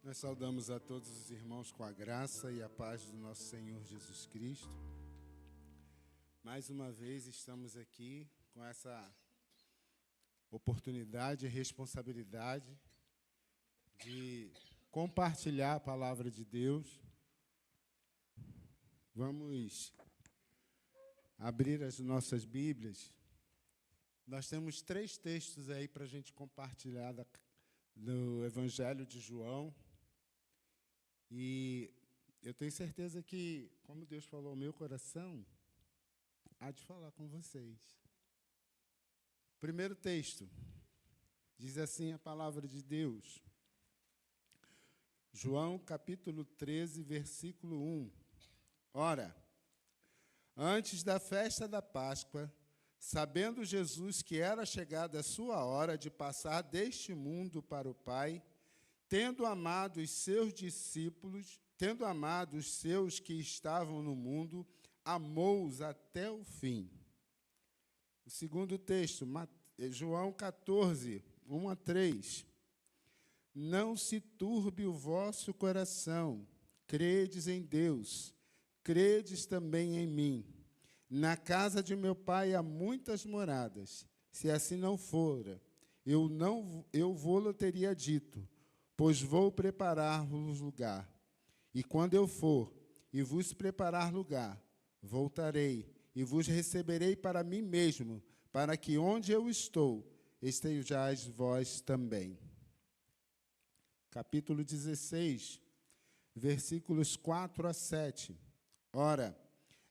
Nós saudamos a todos os irmãos com a graça e a paz do nosso Senhor Jesus Cristo. Mais uma vez estamos aqui com essa oportunidade e responsabilidade de compartilhar a palavra de Deus. Vamos abrir as nossas Bíblias. Nós temos 3 textos aí para a gente compartilhar do Evangelho de João. E eu tenho certeza que, como Deus falou ao meu coração, há de falar com vocês. Primeiro texto, diz assim a palavra de Deus. João, capítulo 13, versículo 1. Ora, antes da festa da Páscoa, sabendo Jesus que era chegada a sua hora de passar deste mundo para o Pai, tendo amado os seus discípulos, tendo amado os seus que estavam no mundo, amou-os até o fim. O segundo texto, João 14, 1 a 3. Não se turbe o vosso coração, credes em Deus, credes também em mim. Na casa de meu Pai há muitas moradas. Se assim não fora, eu vou-lo teria dito, pois vou preparar-vos lugar. E quando eu for e vos preparar lugar, voltarei e vos receberei para mim mesmo, para que onde eu estou, estejais vós também. Capítulo 16, versículos 4 a 7. Ora,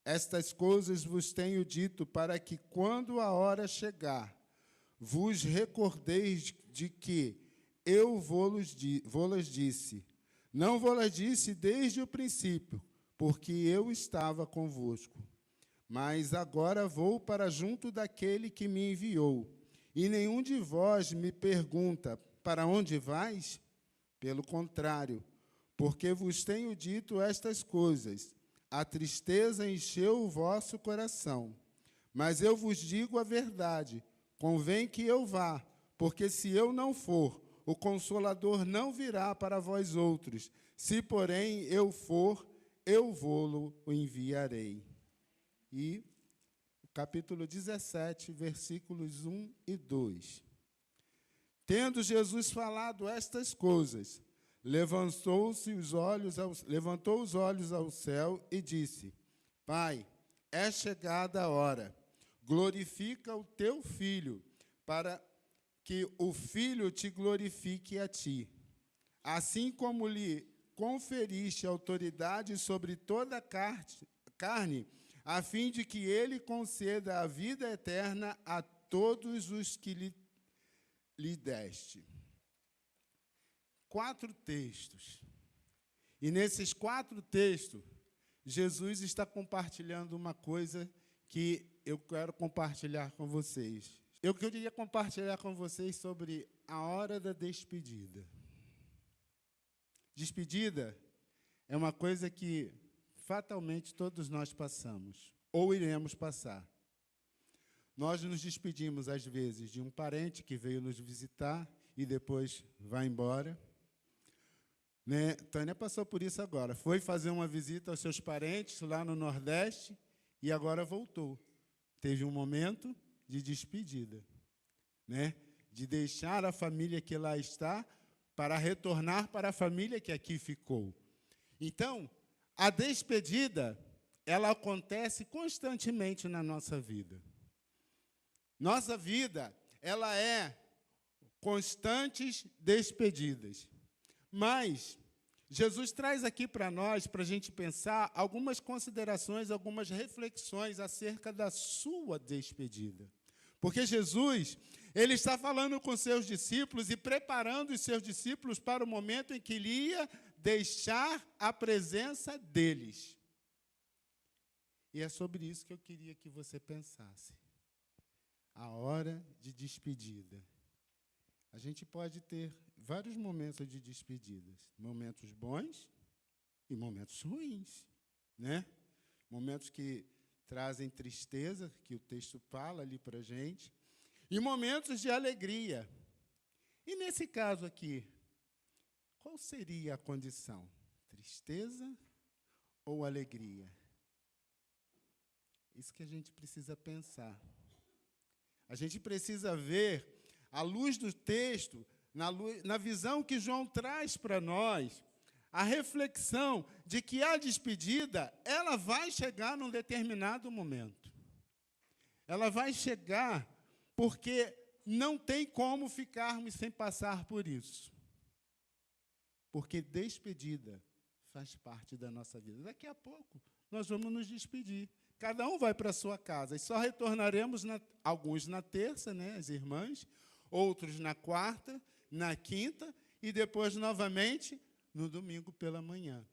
estas coisas vos tenho dito para que, quando a hora chegar, vos recordeis de que eu vou-las disse. Não vou-las disse desde o princípio, porque eu estava convosco. Mas agora vou para junto daquele que me enviou. E nenhum de vós me pergunta, para onde vais? Pelo contrário, porque vos tenho dito estas coisas, a tristeza encheu o vosso coração. Mas eu vos digo a verdade, convém que eu vá, porque se eu não for, o Consolador não virá para vós outros. Se, porém, eu for, eu vou-lo enviarei. E o capítulo 17, versículos 1 e 2. Tendo Jesus falado estas coisas, levantou os olhos ao céu e disse: Pai, é chegada a hora. Glorifica o teu Filho, para que o Filho te glorifique a ti. Assim como lhe conferiste autoridade sobre toda a carne, a fim de que ele conceda a vida eterna a todos os que lhe deste. 4 textos. E nesses 4 textos, Jesus está compartilhando uma coisa que eu quero compartilhar com vocês. Eu queria compartilhar com vocês sobre a hora da despedida. Despedida é uma coisa que fatalmente todos nós passamos, ou iremos passar. Nós nos despedimos, às vezes, de um parente que veio nos visitar e depois vai embora. Né? Tânia passou por isso agora. Foi fazer uma visita aos seus parentes lá no Nordeste e agora voltou. Teve um momento de despedida, né? De deixar a família que lá está para retornar para a família que aqui ficou. Então, a despedida, ela acontece constantemente na nossa vida. Nossa vida, ela é constantes despedidas. Mas Jesus traz aqui para nós, para a gente pensar, algumas considerações, algumas reflexões acerca da sua despedida. Porque Jesus, ele está falando com seus discípulos e preparando os seus discípulos para o momento em que ele ia deixar a presença deles. E é sobre isso que eu queria que você pensasse. A hora de despedida. A gente pode ter vários momentos de despedidas. Momentos bons e momentos ruins, né? Momentos que trazem tristeza, que o texto fala ali para a gente, e momentos de alegria. E nesse caso aqui, qual seria a condição? Tristeza ou alegria? Isso que a gente precisa pensar. A gente precisa ver, à luz do texto, na visão que João traz para nós, a reflexão de que a despedida, ela vai chegar num determinado momento. Ela vai chegar porque não tem como ficarmos sem passar por isso. Porque despedida faz parte da nossa vida. Daqui a pouco, nós vamos nos despedir. Cada um vai para a sua casa. E só retornaremos, alguns na terça, né, as irmãs, outros na quarta, na quinta, e depois, novamente, no domingo pela manhã.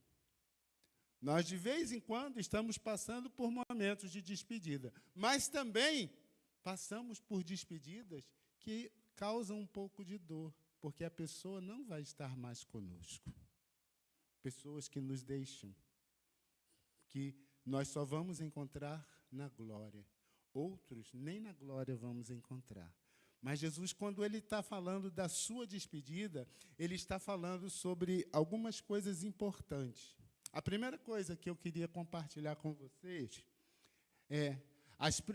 Nós, de vez em quando, estamos passando por momentos de despedida, mas também passamos por despedidas que causam um pouco de dor, porque a pessoa não vai estar mais conosco. Pessoas que nos deixam, que nós só vamos encontrar na glória. Outros nem na glória vamos encontrar. Mas Jesus, quando ele está falando da sua despedida, ele está falando sobre algumas coisas importantes. A primeira coisa que eu queria compartilhar com vocês é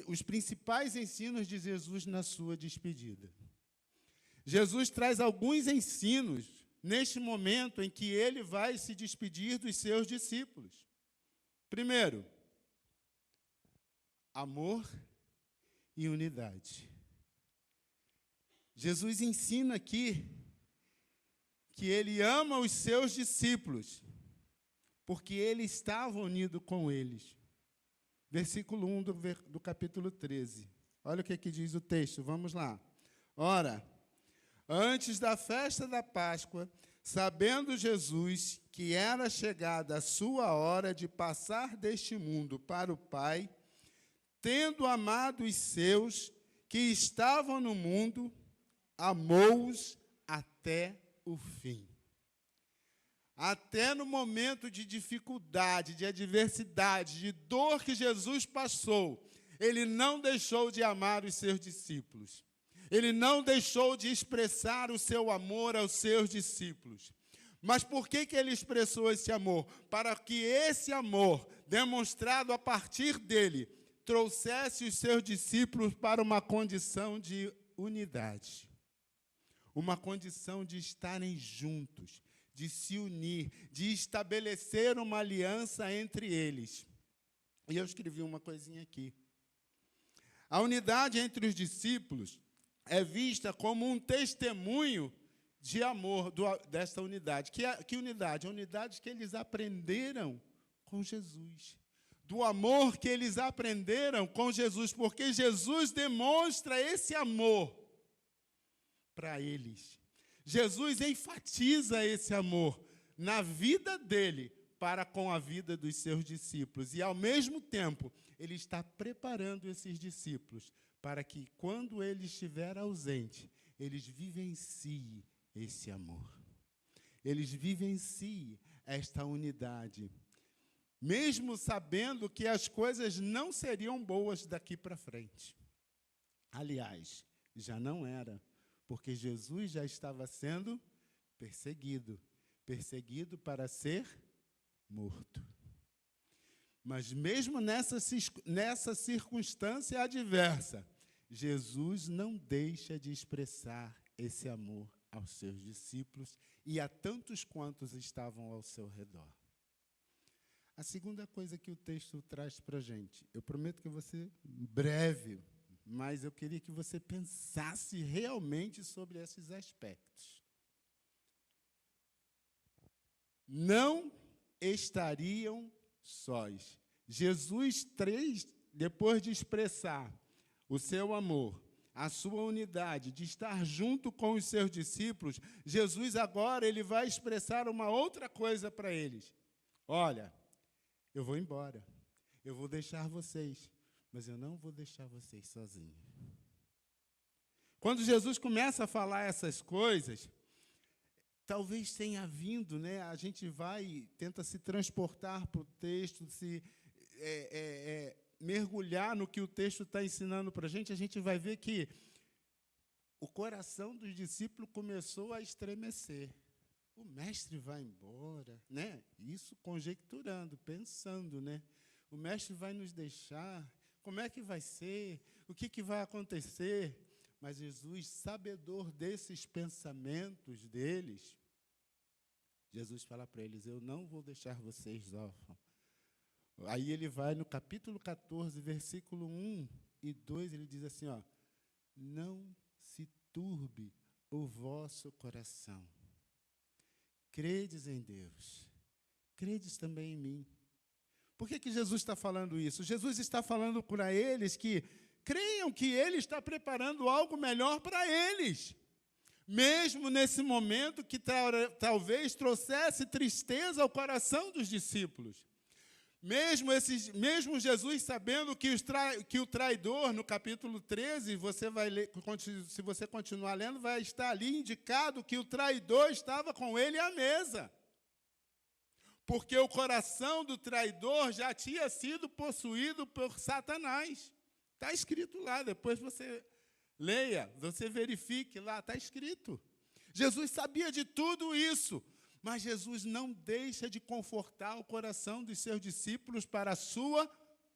os principais ensinos de Jesus na sua despedida. Jesus traz alguns ensinos neste momento em que ele vai se despedir dos seus discípulos. Primeiro, amor e unidade. Jesus ensina aqui que ele ama os seus discípulos, porque ele estava unido com eles. Versículo 1 do capítulo 13. Olha o que diz o texto, vamos lá. Ora, antes da festa da Páscoa, sabendo Jesus que era chegada a sua hora de passar deste mundo para o Pai, tendo amado os seus que estavam no mundo, amou-os até o fim. Até no momento de dificuldade, de adversidade, de dor que Jesus passou, ele não deixou de amar os seus discípulos. Ele não deixou de expressar o seu amor aos seus discípulos. Mas por que ele expressou esse amor? Para que esse amor, demonstrado a partir dele, trouxesse os seus discípulos para uma condição de unidade. Uma condição de estarem juntos, de se unir, de estabelecer uma aliança entre eles. E eu escrevi uma coisinha aqui. A unidade entre os discípulos é vista como um testemunho de amor desta unidade. Que unidade? A unidade que eles aprenderam com Jesus. Do amor que eles aprenderam com Jesus, porque Jesus demonstra esse amor para eles. Jesus enfatiza esse amor na vida dele para com a vida dos seus discípulos. E, ao mesmo tempo, ele está preparando esses discípulos para que, quando ele estiver ausente, eles vivenciem esse amor. Eles vivenciem esta unidade, mesmo sabendo que as coisas não seriam boas daqui para frente. Aliás, já não era, porque Jesus já estava sendo perseguido para ser morto. Mas mesmo nessa circunstância adversa, Jesus não deixa de expressar esse amor aos seus discípulos e a tantos quantos estavam ao seu redor. A segunda coisa que o texto traz para a gente, eu prometo que eu vou ser breve, mas eu queria que você pensasse realmente sobre esses aspectos. Não estariam sós. Jesus, depois de expressar o seu amor, a sua unidade, de estar junto com os seus discípulos, Jesus agora ele vai expressar uma outra coisa para eles. Olha, eu vou embora, eu vou deixar vocês, mas eu não vou deixar vocês sozinhos. Quando Jesus começa a falar essas coisas, talvez tenha vindo, né? A gente tenta se transportar para o texto, mergulhar no que o texto está ensinando para a gente vai ver que o coração dos discípulos começou a estremecer. o mestre vai embora, né? Isso conjecturando, pensando, né? O mestre vai nos deixar, como é que vai ser? O que vai acontecer? Mas Jesus, sabedor desses pensamentos deles, Jesus fala para eles, eu não vou deixar vocês órfãos. Aí ele vai no capítulo 14, versículo 1 e 2, ele diz assim, ó, não se turbe o vosso coração. Credes em Deus, credes também em mim. Por que Jesus está falando isso? Jesus está falando para eles que creiam que Ele está preparando algo melhor para eles. Mesmo nesse momento que talvez trouxesse tristeza ao coração dos discípulos. Mesmo Jesus sabendo que o traidor, no capítulo 13, você vai ler, se você continuar lendo, vai estar ali indicado que o traidor estava com ele à mesa. Porque o coração do traidor já tinha sido possuído por Satanás. Está escrito lá, depois você leia, você verifique lá, está escrito. Jesus sabia de tudo isso. Mas Jesus não deixa de confortar o coração dos seus discípulos para a sua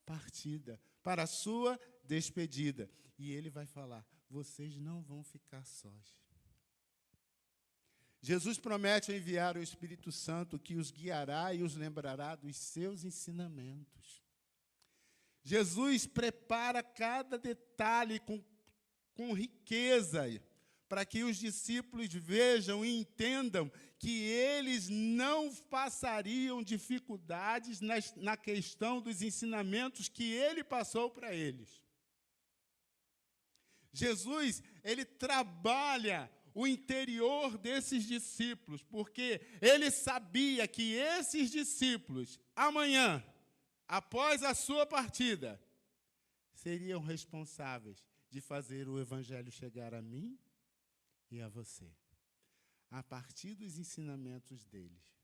partida, para a sua despedida. E ele vai falar, vocês não vão ficar sós. Jesus promete enviar o Espírito Santo que os guiará e os lembrará dos seus ensinamentos. Jesus prepara cada detalhe com riqueza, para que os discípulos vejam e entendam que eles não passariam dificuldades na questão dos ensinamentos que ele passou para eles. Jesus, ele trabalha o interior desses discípulos, porque ele sabia que esses discípulos, amanhã, após a sua partida, seriam responsáveis de fazer o evangelho chegar a mim e a você, a partir dos ensinamentos deles,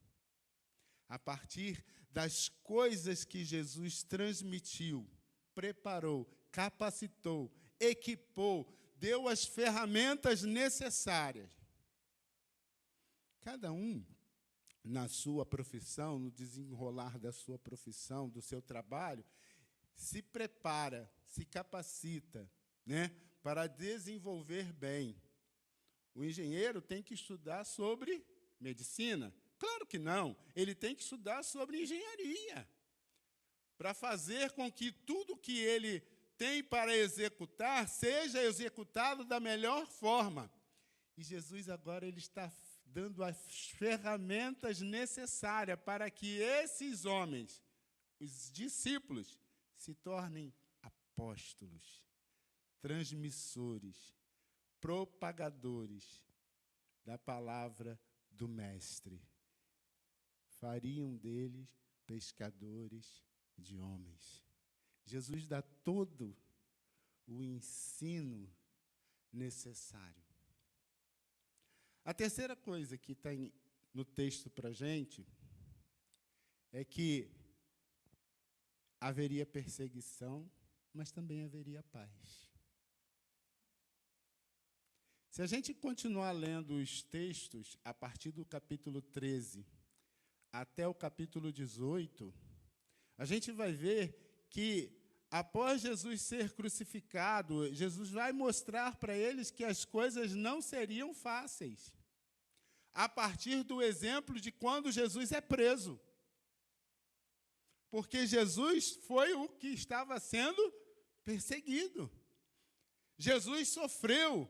a partir das coisas que Jesus transmitiu, preparou, capacitou, equipou, deu as ferramentas necessárias. Cada um, na sua profissão, no desenrolar da sua profissão, do seu trabalho, se prepara, se capacita, né, para desenvolver bem. O engenheiro tem que estudar sobre medicina? Claro que não. Ele tem que estudar sobre engenharia, para fazer com que tudo que ele tem para executar seja executado da melhor forma. E Jesus agora ele está dando as ferramentas necessárias para que esses homens, os discípulos, se tornem apóstolos, transmissores, propagadores da palavra do Mestre. Fariam deles pescadores de homens. Jesus dá todo o ensino necessário. A terceira coisa que está no texto para a gente é que haveria perseguição, mas também haveria paz. Se a gente continuar lendo os textos, a partir do capítulo 13 até o capítulo 18, a gente vai ver que, após Jesus ser crucificado, Jesus vai mostrar para eles que as coisas não seriam fáceis, a partir do exemplo de quando Jesus é preso. Porque Jesus foi o que estava sendo perseguido. Jesus sofreu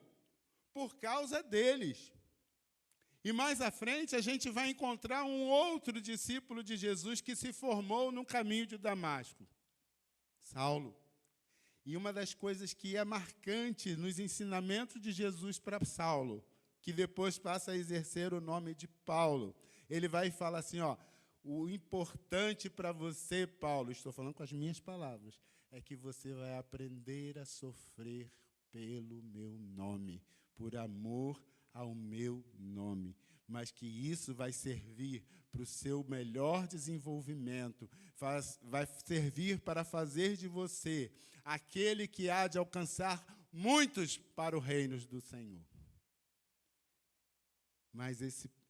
por causa deles. E mais à frente a gente vai encontrar um outro discípulo de Jesus que se formou no caminho de Damasco, Saulo. E uma das coisas que é marcante nos ensinamentos de Jesus para Saulo, que depois passa a exercer o nome de Paulo, ele vai falar assim, ó, o importante para você, Paulo, estou falando com as minhas palavras, é que você vai aprender a sofrer pelo meu nome, por amor ao meu nome, mas que isso vai servir para o seu melhor desenvolvimento, vai servir para fazer de você aquele que há de alcançar muitos para o reino do Senhor. Mas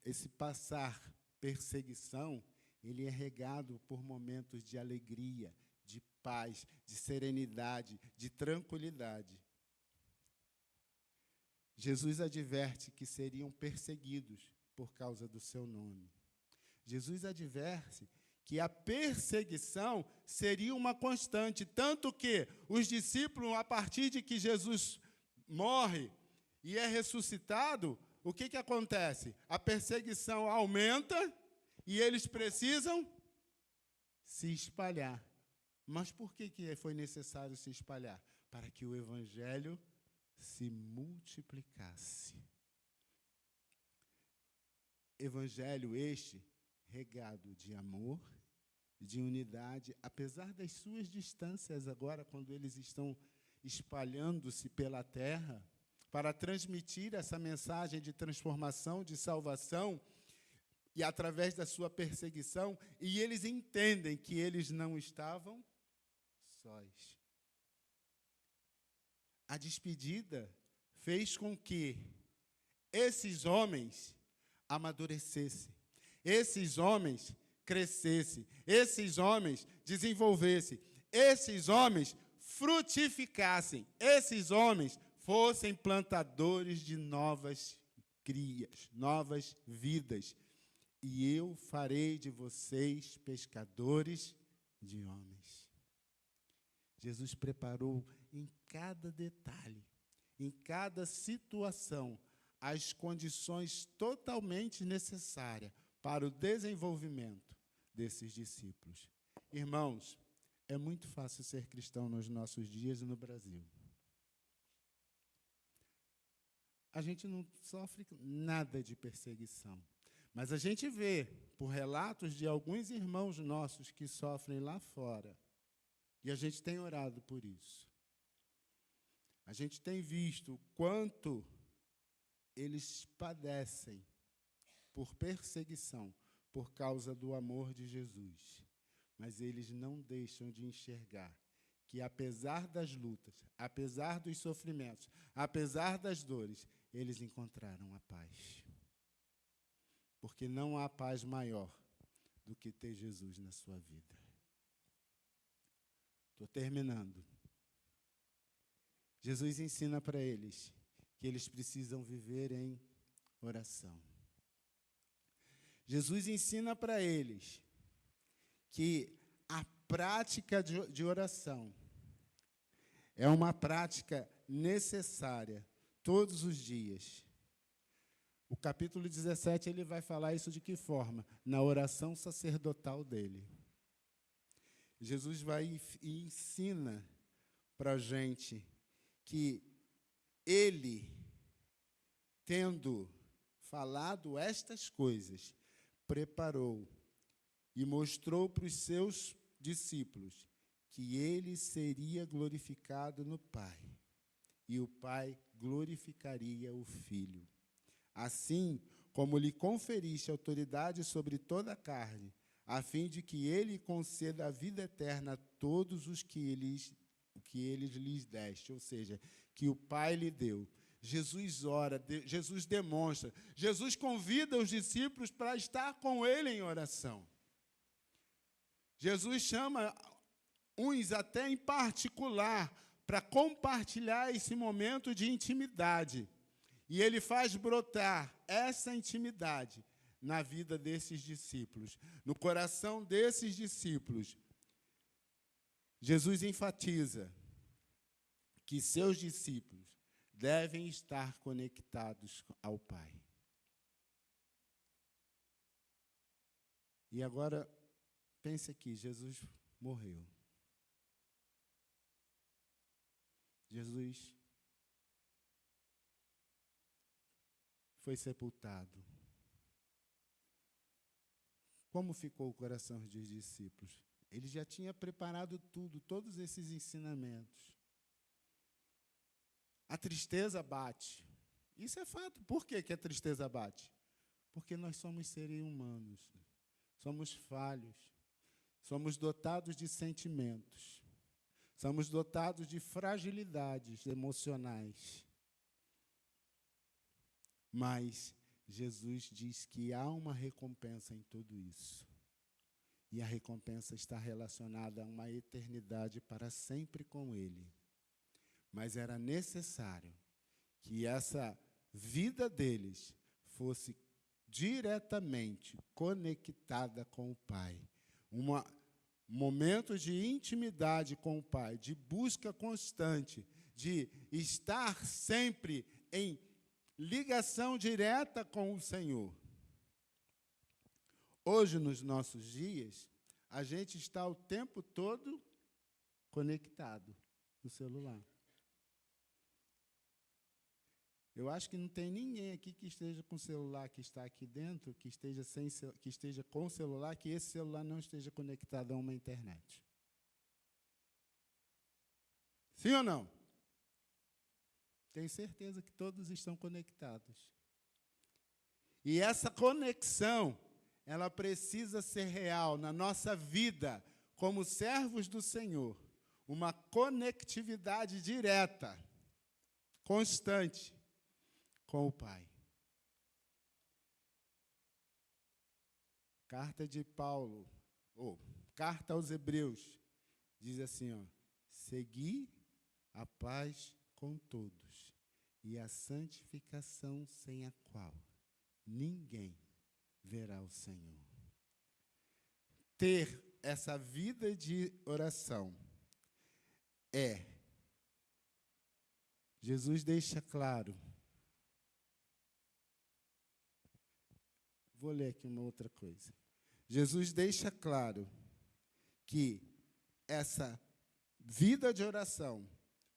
esse passar perseguição, ele é regado por momentos de alegria, de paz, de serenidade, de tranquilidade. Jesus adverte que seriam perseguidos por causa do seu nome. Jesus adverte que a perseguição seria uma constante, tanto que os discípulos, a partir de que Jesus morre e é ressuscitado, o que acontece? A perseguição aumenta e eles precisam se espalhar. Mas por que foi necessário se espalhar? Para que o evangelho se multiplicasse. Evangelho este regado de amor, de unidade, apesar das suas distâncias agora, quando eles estão espalhando-se pela terra, para transmitir essa mensagem de transformação, de salvação, e através da sua perseguição, e eles entendem que eles não estavam sós. A despedida fez com que esses homens amadurecessem, esses homens crescessem, esses homens desenvolvessem, esses homens frutificassem, esses homens fossem plantadores de novas crias, novas vidas. E eu farei de vocês pescadores de homens. Jesus preparou em cada detalhe, em cada situação, as condições totalmente necessárias para o desenvolvimento desses discípulos. Irmãos, é muito fácil ser cristão nos nossos dias e no Brasil. A gente não sofre nada de perseguição. Mas a gente vê, por relatos de alguns irmãos nossos que sofrem lá fora, e a gente tem orado por isso. A gente tem visto o quanto eles padecem por perseguição, por causa do amor de Jesus. Mas eles não deixam de enxergar que, apesar das lutas, apesar dos sofrimentos, apesar das dores, eles encontraram a paz. Porque não há paz maior do que ter Jesus na sua vida. Estou terminando. Jesus ensina para eles que eles precisam viver em oração. Jesus ensina para eles que a prática de oração é uma prática necessária todos os dias. O capítulo 17, ele vai falar isso de que forma? Na oração sacerdotal dele. Jesus vai e ensina para a gente que ele, tendo falado estas coisas, preparou e mostrou para os seus discípulos que ele seria glorificado no Pai, e o Pai glorificaria o Filho. Assim como lhe conferiste autoridade sobre toda a carne, a fim de que ele conceda a vida eterna a todos os que eles lhes deste, ou seja, que o Pai lhe deu. Jesus ora, Jesus demonstra, Jesus convida os discípulos para estar com ele em oração. Jesus chama uns até em particular para compartilhar esse momento de intimidade. E ele faz brotar essa intimidade na vida desses discípulos, no coração desses discípulos. Jesus enfatiza que seus discípulos devem estar conectados ao Pai. E agora, pense aqui, Jesus morreu. Jesus foi sepultado. Como ficou o coração dos discípulos? Ele já tinha preparado tudo, todos esses ensinamentos. A tristeza bate. Isso é fato. Por que a tristeza bate? Porque nós somos seres humanos. Somos falhos. Somos dotados de sentimentos. Somos dotados de fragilidades emocionais. Mas Jesus diz que há uma recompensa em tudo isso. E a recompensa está relacionada a uma eternidade para sempre com Ele. Mas era necessário que essa vida deles fosse diretamente conectada com o Pai. Um momento de intimidade com o Pai, de busca constante, de estar sempre em ligação direta com o Senhor. Hoje, nos nossos dias, a gente está o tempo todo conectado no celular. Eu acho que não tem ninguém aqui que esteja com o celular que está aqui dentro, que esteja com o celular, que esse celular não esteja conectado a uma internet. Sim ou não? Tenho certeza que todos estão conectados. E essa conexão, ela precisa ser real na nossa vida, como servos do Senhor. Uma conectividade direta, constante, com o Pai. Carta de Paulo, carta aos Hebreus, diz assim, segui a paz com todos e a santificação sem a qual ninguém verá o Senhor. Ter essa vida de oração Jesus deixa claro. Vou ler aqui uma outra coisa. Jesus deixa claro que essa vida de oração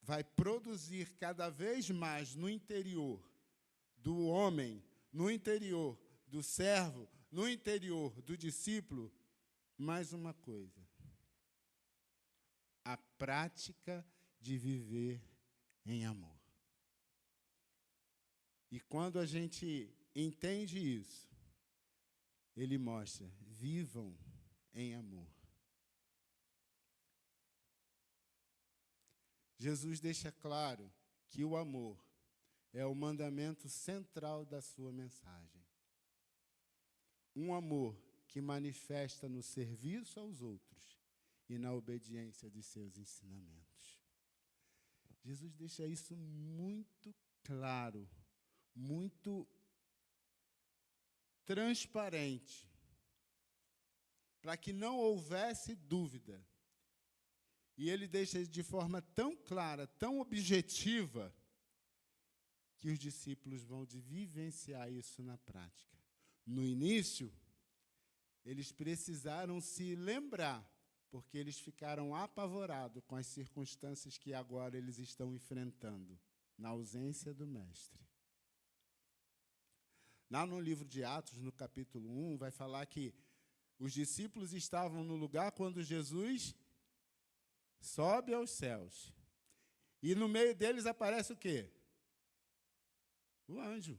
vai produzir cada vez mais no interior do homem, no interior do servo, no interior do discípulo, mais uma coisa: a prática de viver em amor. E quando a gente entende isso, ele mostra: vivam em amor. Jesus deixa claro que o amor é o mandamento central da sua mensagem. Um amor que manifesta no serviço aos outros e na obediência de seus ensinamentos. Jesus deixa isso muito claro, muito transparente, para que não houvesse dúvida. E ele deixa de forma tão clara, tão objetiva, que os discípulos vão vivenciar isso na prática. No início, eles precisaram se lembrar, porque eles ficaram apavorados com as circunstâncias que agora eles estão enfrentando, na ausência do Mestre. Lá no livro de Atos, no capítulo 1, vai falar que os discípulos estavam no lugar quando Jesus sobe aos céus. E no meio deles aparece o quê? O anjo.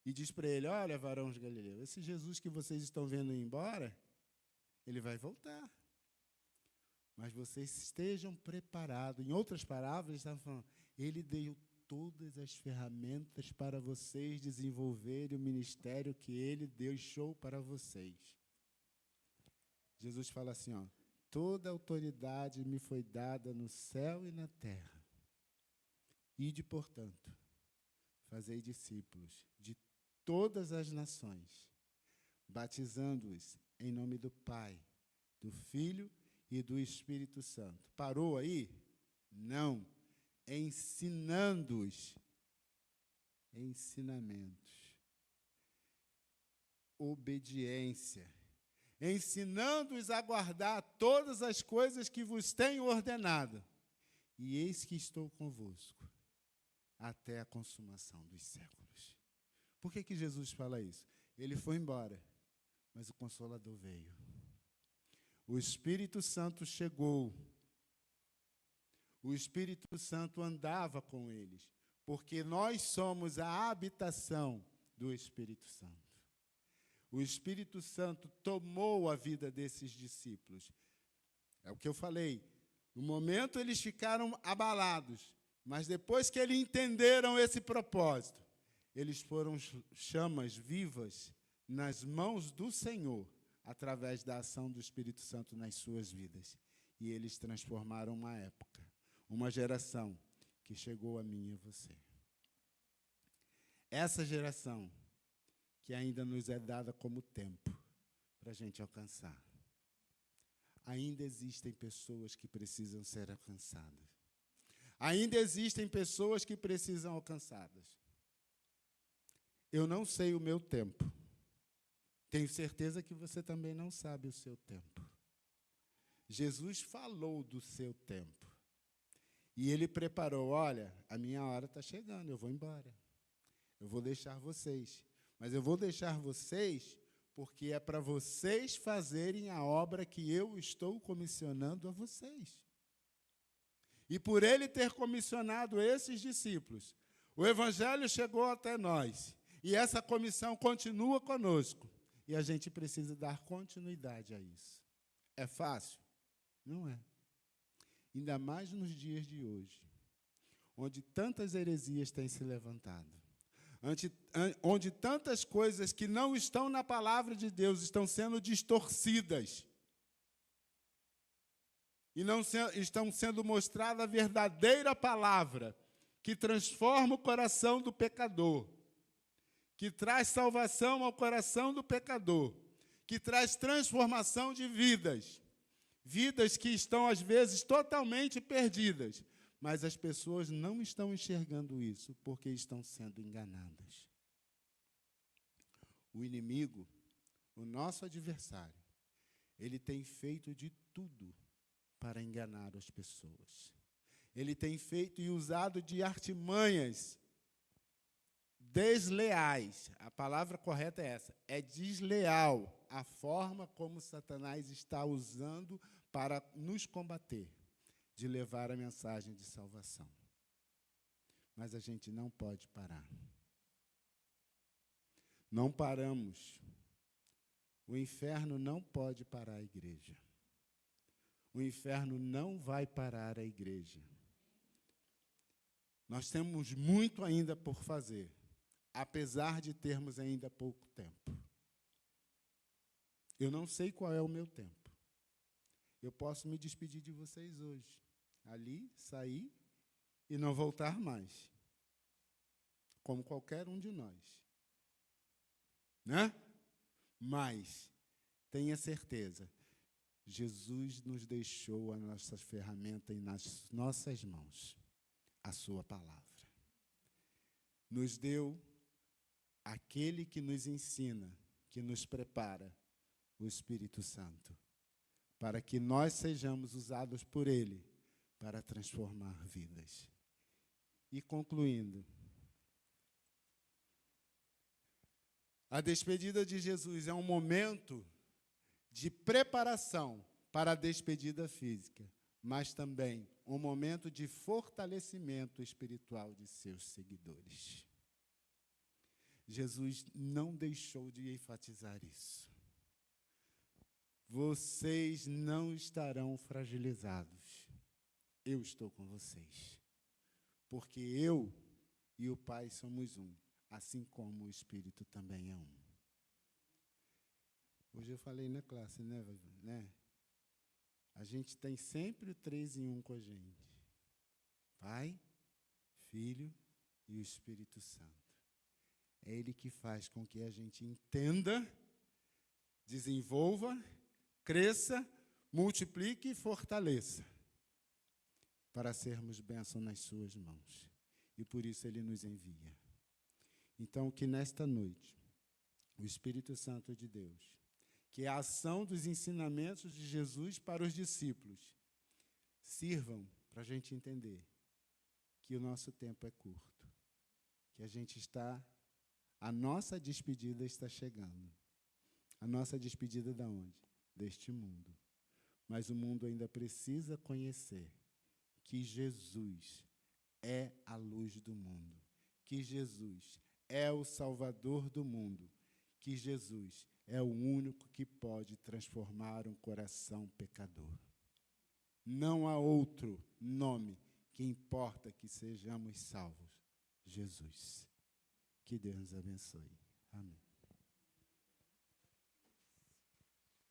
E diz para ele: olha, varões galileus, esse Jesus que vocês estão vendo ir embora, ele vai voltar. Mas vocês estejam preparados. Em outras palavras, ele estava falando, ele deu todas as ferramentas para vocês desenvolverem o ministério que ele deixou para vocês. Jesus fala assim, toda autoridade me foi dada no céu e na terra. Ide, portanto, fazei discípulos de todas as nações, batizando-os em nome do Pai, do Filho e do Espírito Santo. Parou aí? Não. Ensinando-os. Ensinamentos. Obediência. Ensinando-os a guardar todas as coisas que vos tenho ordenado. E eis que estou convosco até a consumação dos séculos. Por que Jesus fala isso? Ele foi embora, mas o Consolador veio. O Espírito Santo chegou. O Espírito Santo andava com eles, porque nós somos a habitação do Espírito Santo. O Espírito Santo tomou a vida desses discípulos. É o que eu falei. No momento eles ficaram abalados, mas depois que eles entenderam esse propósito, eles foram chamas vivas nas mãos do Senhor, através da ação do Espírito Santo nas suas vidas. E eles transformaram uma época, uma geração que chegou a mim e a você. Essa geração que ainda nos é dada como tempo para a gente alcançar. Ainda existem pessoas que precisam ser alcançadas. Ainda existem pessoas que precisam alcançadas. Eu não sei o meu tempo. Tenho certeza que você também não sabe o seu tempo. Jesus falou do seu tempo. E ele preparou, olha, a minha hora está chegando, eu vou embora. Eu vou deixar vocês. Mas eu vou deixar vocês porque é para vocês fazerem a obra que eu estou comissionando a vocês. E por ele ter comissionado esses discípulos, o Evangelho chegou até nós. E essa comissão continua conosco. E a gente precisa dar continuidade a isso. É fácil? Não é. Ainda mais nos dias de hoje, onde tantas heresias têm se levantado, onde tantas coisas que não estão na palavra de Deus estão sendo distorcidas e não estão sendo mostrada a verdadeira palavra que transforma o coração do pecador, que traz salvação ao coração do pecador, que traz transformação de vidas, vidas que estão, às vezes, totalmente perdidas, mas as pessoas não estão enxergando isso porque estão sendo enganadas. O inimigo, o nosso adversário, ele tem feito de tudo para enganar as pessoas. Ele tem feito e usado de artimanhas desleais. A palavra correta é essa, é desleal a forma como Satanás está usando para nos combater, de levar a mensagem de salvação. Mas a gente não pode parar. Não paramos. O inferno não pode parar a igreja. O inferno não vai parar a igreja. Nós temos muito ainda por fazer, apesar de termos ainda pouco tempo. Eu não sei qual é o meu tempo. Eu posso me despedir de vocês hoje, ali, sair e não voltar mais, como qualquer um de nós. Né? Mas, tenha certeza, Jesus nos deixou a nossa ferramenta nas nossas mãos, a sua palavra. Nos deu aquele que nos ensina, que nos prepara, o Espírito Santo, para que nós sejamos usados por ele para transformar vidas. E concluindo, a despedida de Jesus é um momento de preparação para a despedida física, mas também um momento de fortalecimento espiritual de seus seguidores. Jesus não deixou de enfatizar isso. Vocês não estarão fragilizados. Eu estou com vocês. Porque eu e o Pai somos um, assim como o Espírito também é um. Hoje eu falei na classe, né? A gente tem sempre o 3 em 1 com a gente. Pai, Filho e o Espírito Santo. É Ele que faz com que a gente entenda, desenvolva, cresça, multiplique e fortaleça, para sermos bênção nas suas mãos. E por isso Ele nos envia. Então, que nesta noite, o Espírito Santo de Deus, que é a ação dos ensinamentos de Jesus para os discípulos, sirvam para a gente entender que o nosso tempo é curto, que a nossa despedida está chegando. A nossa despedida de onde? Deste mundo. Mas o mundo ainda precisa conhecer que Jesus é a luz do mundo, que Jesus é o Salvador do mundo, que Jesus é o único que pode transformar um coração pecador. Não há outro nome que importa que sejamos salvos. Jesus. Que Deus nos abençoe. Amém.